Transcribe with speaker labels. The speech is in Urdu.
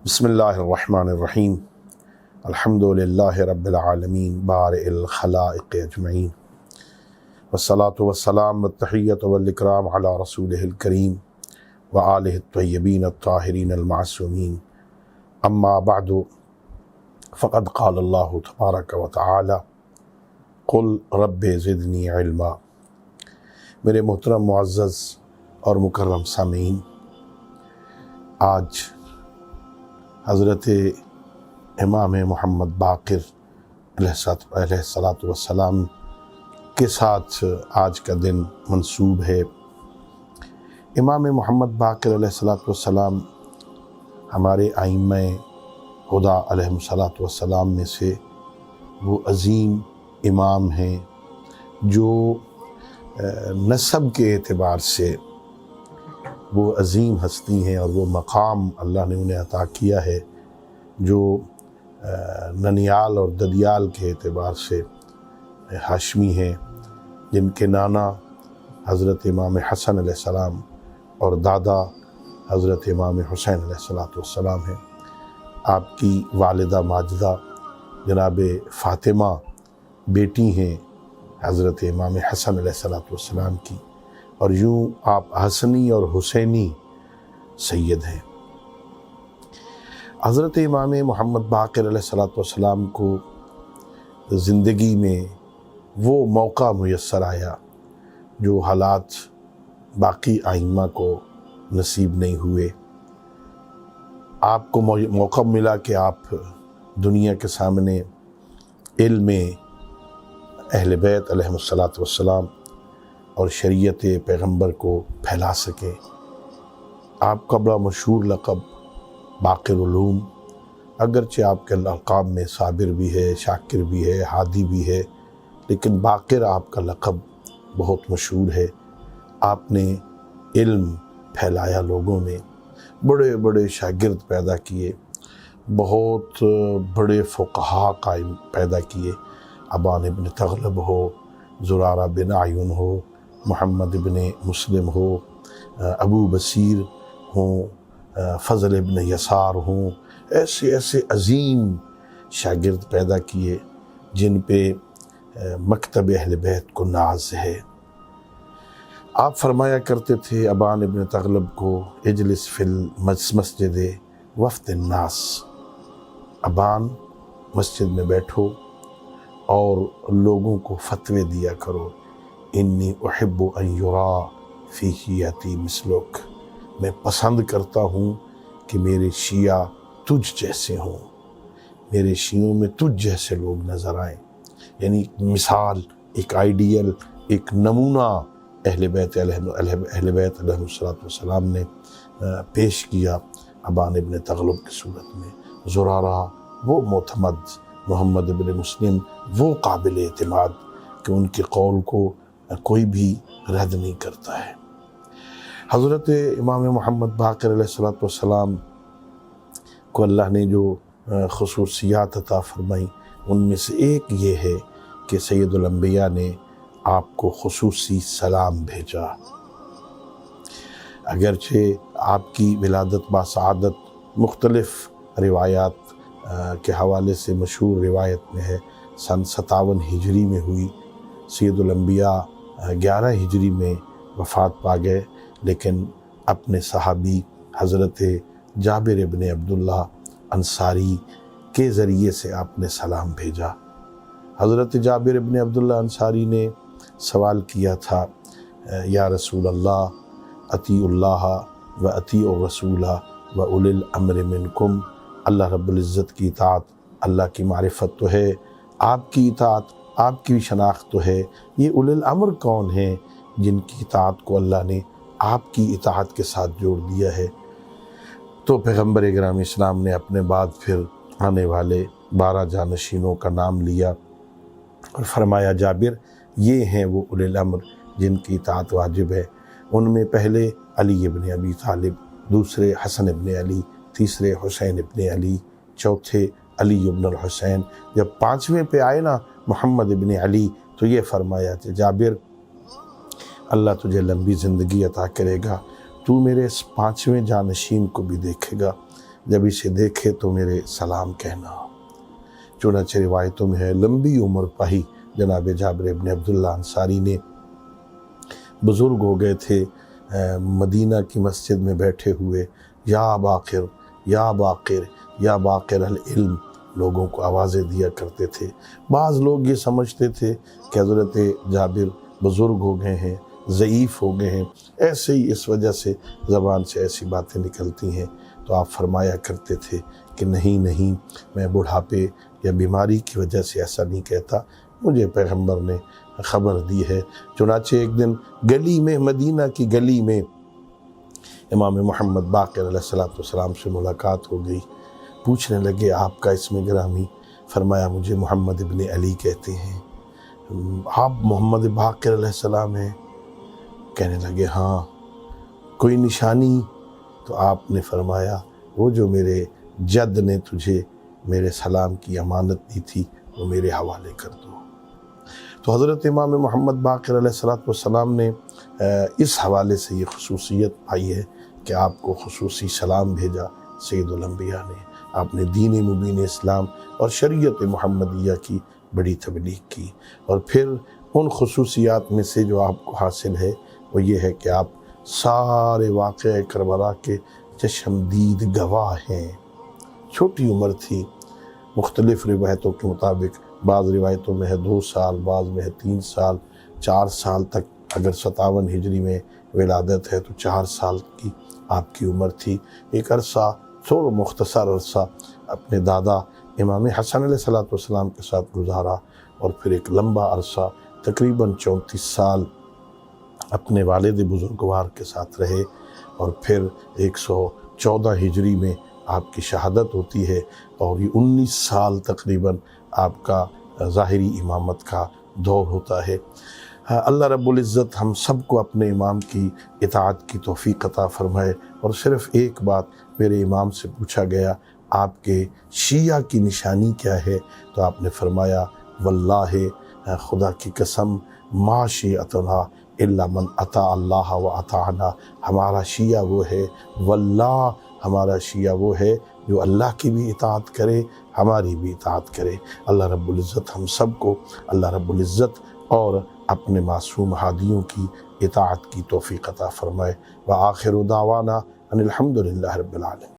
Speaker 1: بسم اللہ الرحمن الرحیم الحمد للہ رب العالمین بارئ الخلائق اجمعین والصلاة والسلام والتحیۃ والاکرام علی رسولہ الکریم وآلہ الطیبین الطاہرین المعصومین اما بعد فقد قال اللہ تبارک و تعالی قل رب زدنی علما۔ میرے محترم معزز اور مکرم سامعین، آج حضرت امام محمد باقر علیہ الصلاۃ والسلام کے ساتھ آج کا دن منسوب ہے۔ امام محمد باقر علیہ الصلاۃ والسلام ہمارے ائمہ خدا علیہ الصلاۃ والسلام میں سے وہ عظیم امام ہیں جو نسب کے اعتبار سے وہ عظیم ہستی ہیں، اور وہ مقام اللہ نے انہیں عطا کیا ہے جو ننیال اور ددیال کے اعتبار سے ہاشمی ہیں، جن کے نانا حضرت امام حسن علیہ السلام اور دادا حضرت امام حسین علیہ السلام ہیں۔ آپ کی والدہ ماجدہ جناب فاطمہ بیٹی ہیں حضرت امام حسن علیہ السلام کی، اور یوں آپ حسنی اور حسینی سید ہیں۔ حضرت امام محمد باقر علیہ السلام کو زندگی میں وہ موقع میسر آیا جو حالات باقی ائمہ کو نصیب نہیں ہوئے۔ آپ کو موقع ملا کہ آپ دنیا کے سامنے علم اہل بیت علیہ السلام اور شریعت پیغمبر کو پھیلا سکیں۔ آپ کا بڑا مشہور لقب باقر علوم، اگرچہ آپ کے القاب میں صابر بھی ہے، شاکر بھی ہے، ہادی بھی ہے، لیکن باقر آپ کا لقب بہت مشہور ہے۔ آپ نے علم پھیلایا لوگوں میں، بڑے بڑے شاگرد پیدا کیے، بہت بڑے فقہا قائم پیدا کیے۔ ابان ابن تغلب ہو، زرارہ بن اعین ہو، محمد ابن مسلم ہو، ابو بصیر ہوں، فضل ابن یسار ہوں، ایسے عظیم شاگرد پیدا کیے جن پہ مکتب اہل بیت کو ناز ہے۔ آپ فرمایا کرتے تھے ابان ابن تغلب کو، اجلس فی المسجد وفد الناس، ابان مسجد میں بیٹھو اور لوگوں کو فتوے دیا کرو۔ انی احب ان یرا فی شیعتی مثلک، میں پسند کرتا ہوں کہ میرے شیعہ تجھ جیسے ہوں، میرے شیعوں میں تجھ جیسے لوگ نظر آئیں۔ یعنی مثال، ایک آئیڈیل، ایک نمونہ اہل بیت علیہ السلام نے پیش کیا ابان ابن تغلب کی صورت میں۔ زرارہ وہ معتمد، محمد ابن مسلم وہ قابل اعتماد کہ ان کے قول کو کوئی بھی رد نہیں کرتا ہے۔ حضرت امام محمد باقر علیہ السلام کو اللہ نے جو خصوصیات عطا فرمائی، ان میں سے ایک یہ ہے کہ سید الانبیاء نے آپ کو خصوصی سلام بھیجا۔ اگرچہ آپ کی ولادت باسعادت مختلف روایات کے حوالے سے مشہور روایت میں ہے، سن 57 ہجری میں ہوئی۔ سید الانبیاء 11 ہجری میں وفات پا گئے، لیکن اپنے صحابی حضرت جابر ابن عبداللہ انصاری کے ذریعے سے آپ نے سلام بھیجا۔ حضرت جابر ابن عبداللہ انصاری نے سوال کیا تھا، یا رسول اللہ اطیعوا اللہ و اطیعوا الرسول و اولی الامر منکم۔ اللہ رب العزت کی اطاعت، اللہ کی معرفت تو ہے، آپ کی اطاعت، آپ کی شناخت تو ہے، یہ اولی الامر کون ہیں جن کی اطاعت کو اللہ نے آپ کی اطاعت کے ساتھ جوڑ دیا ہے؟ تو پیغمبر اکرم اسلام نے اپنے بعد پھر آنے والے 12 جانشینوں کا نام لیا اور فرمایا، جابر یہ ہیں وہ اولی الامر جن کی اطاعت واجب ہے۔ ان میں پہلے علی ابن ابی طالب، دوسرے حسن ابن علی، تیسرے حسین ابن علی، چوتھے علی ابن الحسین۔ جب 5ویں پہ آئے نا محمد ابن علی، تو یہ فرمایا کہ جابر اللہ تجھے لمبی زندگی عطا کرے گا، تو میرے اس 5ویں جانشین کو بھی دیکھے گا، جب اسے دیکھے تو میرے سلام کہنا۔ چنانچہ روایتوں میں ہے لمبی عمر پائی جناب جابر ابن عبداللہ انصاری نے، بزرگ ہو گئے تھے، مدینہ کی مسجد میں بیٹھے ہوئے، یا باقر یا باقر یا باقر العلم لوگوں کو آوازیں دیا کرتے تھے۔ بعض لوگ یہ سمجھتے تھے کہ حضرت جابر بزرگ ہو گئے ہیں، ضعیف ہو گئے ہیں، ایسے ہی اس وجہ سے زبان سے ایسی باتیں نکلتی ہیں۔ تو آپ فرمایا کرتے تھے کہ نہیں نہیں، میں بڑھاپے یا بیماری کی وجہ سے ایسا نہیں کہتا، مجھے پیغمبر نے خبر دی ہے۔ چنانچہ ایک دن گلی میں، مدینہ کی گلی میں امام محمد باقر علیہ السلام سے ملاقات ہو گئی۔ پوچھنے لگے آپ کا اسم گرامی؟ فرمایا مجھے محمد ابن علی کہتے ہیں۔ آپ محمد باقر علیہ السلام ہیں؟ کہنے لگے ہاں۔ کوئی نشانی؟ تو آپ نے فرمایا وہ جو میرے جد نے تجھے میرے سلام کی امانت دی تھی وہ میرے حوالے کر دو۔ تو حضرت امام محمد باقر علیہ السلام نے اس حوالے سے یہ خصوصیت پائی ہے کہ آپ کو خصوصی سلام بھیجا سید الانبیاء نے۔ آپ نے دین مبین اسلام اور شریعت محمدیہ کی بڑی تبلیغ کی، اور پھر ان خصوصیات میں سے جو آپ کو حاصل ہے وہ یہ ہے کہ آپ سارے واقعہ کربلا کے چشمدید گواہ ہیں۔ چھوٹی عمر تھی، مختلف روایتوں کے مطابق بعض روایتوں میں ہے 2 سال، بعض میں ہے 3 سال، 4 سال تک، اگر 57 ہجری میں ولادت ہے تو 4 سال کی آپ کی عمر تھی۔ ایک عرصہ، تھوڑا مختصر عرصہ اپنے دادا امام حسن علیہ السلام کے ساتھ گزارا، اور پھر ایک لمبا عرصہ تقریباً 34 سال اپنے والد بزرگوار کے ساتھ رہے، اور پھر 114 ہجری میں آپ کی شہادت ہوتی ہے، اور یہ 19 سال تقریباً آپ کا ظاہری امامت کا دور ہوتا ہے۔ اللہ رب العزت ہم سب کو اپنے امام کی اطاعت کی توفیق عطا فرمائے۔ اور صرف ایک بات، میرے امام سے پوچھا گیا آپ کے شیعہ کی نشانی کیا ہے؟ تو آپ نے فرمایا واللہ، خدا کی قسم، ما شیعتنا الا من اطاع اللہ و اطاعنا، ہمارا شیعہ وہ ہے، واللہ ہمارا شیعہ وہ ہے جو اللہ کی بھی اطاعت کرے، ہماری بھی اطاعت کرے۔ اللہ رب العزت ہم سب کو، اللہ رب العزت اور اپنے معصوم ہادیوں کی اطاعت کی توفیق عطا فرمائے۔ وآخر دعوانا ان الحمد للہ رب العالمین۔